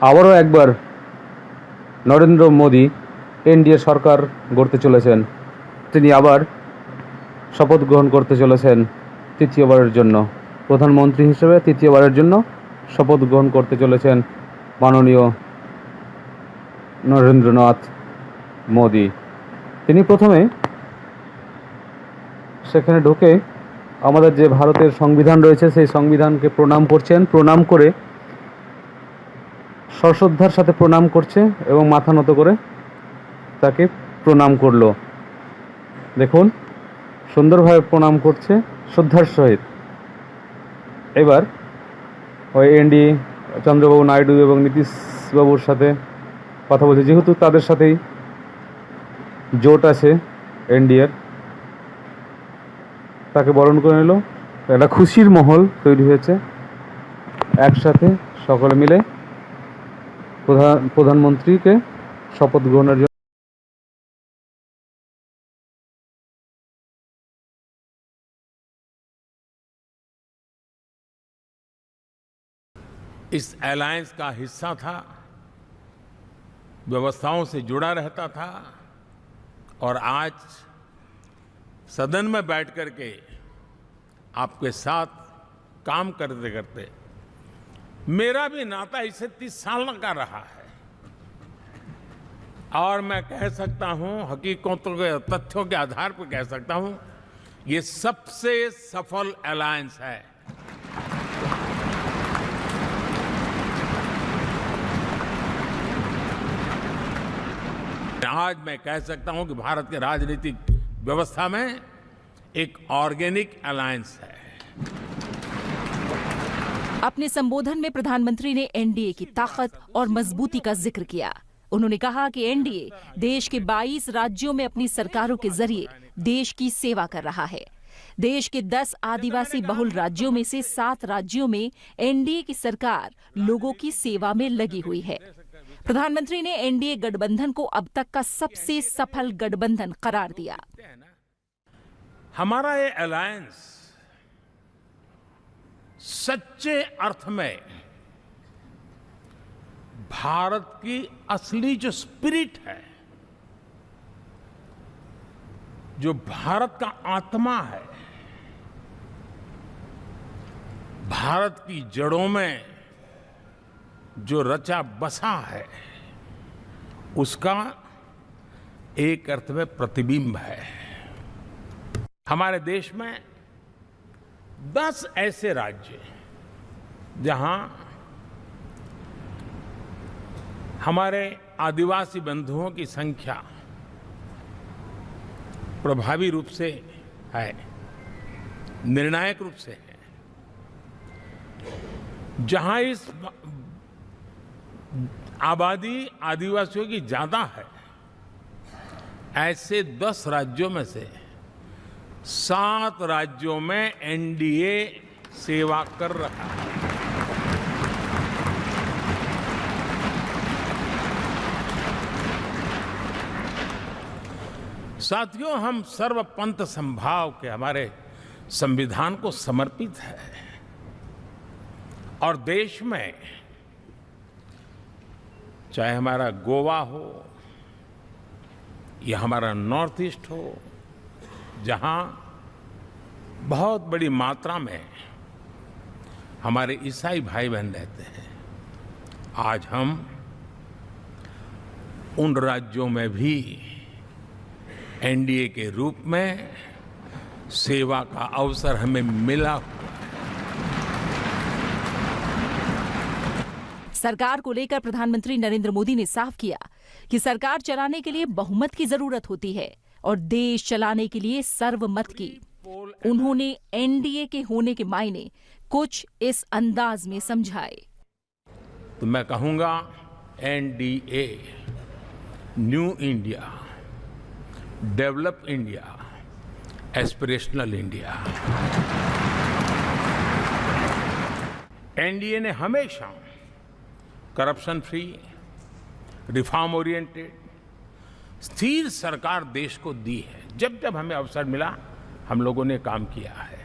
আবারও একবার নরেন্দ্র মোদী এনডিএ সরকার গড়তে চলেছেন। তিনি আবার শপথ গ্রহণ করতে চলেছেন তৃতীয়বারের জন্য। প্রধানমন্ত্রী হিসেবে তৃতীয়বারের জন্য শপথ গ্রহণ করতে চলেছেন মাননীয় নরেন্দ্রনাথ মোদী। তিনি প্রথমে সেখানে ঢুকে আমাদের যে ভারতের সংবিধান রয়েছে সেই সংবিধানকে প্রণাম করছেন। প্রণাম করে সশ্রদ্ধার সাথে প্রণাম করছে এবং মাথা নত করে তাকে প্রণাম করলো। দেখুন, সুন্দরভাবে প্রণাম করছে শ্রদ্ধার সহিত। এবার ওই এনডি চন্দ্রবাবু নাইডু এবং নীতিশবাবুর সাথে কথা বলছে, যেহেতু তাদের সাথেই জোট আছে এনডিএর। তাকে বরণ করে নিল, একটা খুশির মহল তৈরি হয়েছে। একসাথে সকলে মিলে প্রধানমন্ত্রীকে শপথ গ্রহণের জন্য इस अलायंस का हिस्सा था, व्यवस्थाओं से जुड़ा रहता था और आज सदन में बैठ करके आपके साथ काम करते करते मेरा भी नाता इससे 30 साल का रहा है और मैं कह सकता हूं, हकीकतों के तथ्यों के आधार पर कह सकता हूं, ये सबसे सफल अलायंस है। आज मैं कह सकता हूं कि भारत के राजनीतिक व्यवस्था में एक ऑर्गेनिक अलायंस है। अपने संबोधन में प्रधानमंत्री ने एनडीए की ताकत और मजबूती का जिक्र किया। उन्होंने कहा कि एनडीए देश के 22 राज्यों में अपनी सरकारों के जरिए देश की सेवा कर रहा है। देश के 10 आदिवासी बहुल राज्यों में से 7 राज्यों में एनडीए की सरकार लोगों की सेवा में लगी हुई है। प्रधानमंत्री ने एनडीए गठबंधन को अब तक का सबसे सफल गठबंधन करार दिया। हमारा ये अलायंस सच्चे अर्थ में भारत की असली जो स्पिरिट है, जो भारत का आत्मा है, भारत की जड़ों में जो रचा बसा है, उसका एक अर्थ में प्रतिबिंब है। हमारे देश में 10 ऐसे राज्य जहां हमारे आदिवासी बंधुओं की संख्या प्रभावी रूप से है, निर्णायक रूप से है, जहां इस आबादी आदिवासियों की ज्यादा है, ऐसे 10 राज्यों में से 7 राज्यों में एनडीए सेवा कर रहा है। साथियों, हम सर्वपंथ संभाव के हमारे संविधान को समर्पित है और देश में चाहे हमारा गोवा हो या हमारा नॉर्थ ईस्ट हो, जहां बहुत बड़ी मात्रा में हमारे ईसाई भाई बहन रहते हैं, आज हम उन राज्यों में भी एनडीए के रूप में सेवा का अवसर हमें मिला। सरकार को लेकर प्रधानमंत्री नरेंद्र मोदी ने साफ किया कि सरकार चलाने के लिए बहुमत की जरूरत होती है और देश चलाने के लिए सर्वमत की। उन्होंने एनडीए के होने के मायने कुछ इस अंदाज में समझाए। तो मैं कहूंगा, NDA, new India, develop India, aspirational India. NDA ने हमेशा करप्शन फ्री, रिफॉर्म ओरिएंटेड, स्थिर सरकार देश को दी है। जब जब हमें अवसर मिला, हम लोगों ने काम किया है।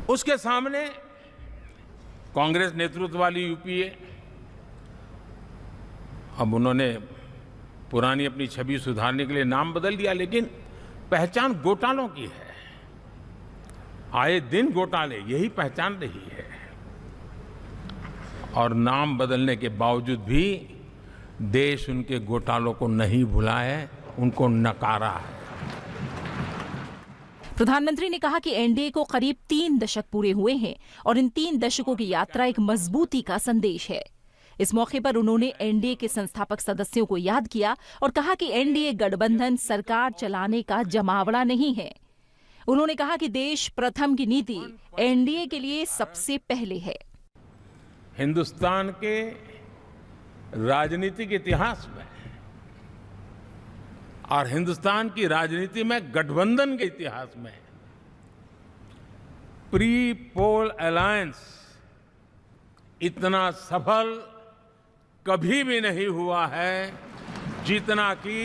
उसके सामने कांग्रेस नेतृत्व वाली यूपीए अब उन्होंने पुरानी अपनी छवि सुधारने के लिए नाम बदल दिया, लेकिन पहचान घोटालों की है। आए दिन घोटाले, यही पहचान रही है। और नाम बदलने के बावजूद भी देश उनके घोटालों को नहीं भुला है, उनको नकारा है। प्रधानमंत्री ने कहा कि एनडीए को करीब 3 दशक पूरे हुए हैं और इन 3 दशकों की यात्रा एक मजबूती का संदेश है। इस मौके पर उन्होंने एनडीए के संस्थापक सदस्यों को याद किया और कहा कि एनडीए गठबंधन सरकार चलाने का जमावड़ा नहीं है। उन्होंने कहा कि देश प्रथम की नीति एनडीए के लिए सबसे पहले है। हिंदुस्तान के राजनीतिक इतिहास में और हिंदुस्तान की राजनीति में गठबंधन के इतिहास में प्री पोल अलायंस इतना सफल कभी भी नहीं हुआ है जितना कि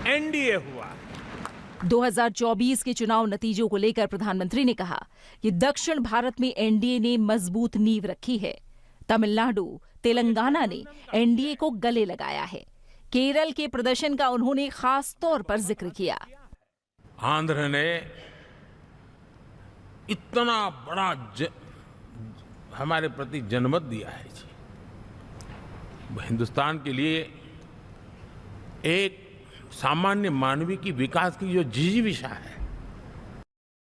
एनडीए हुआ है। 2024 के चुनाव नतीजों को लेकर प्रधानमंत्री ने कहा कि दक्षिण भारत में एनडीए ने मजबूत नींव रखी है। तमिलनाडु, तेलंगाना ने एनडीए को गले लगाया है। केरल के प्रदर्शन का उन्होंने खास तौर पर जिक्र किया। आंध्र ने इतना बड़ा हमारे प्रति जनमत दिया है जी। हिंदुस्तान के लिए एक सामान्य मानवीय की विकास की जो जिजीविषा है,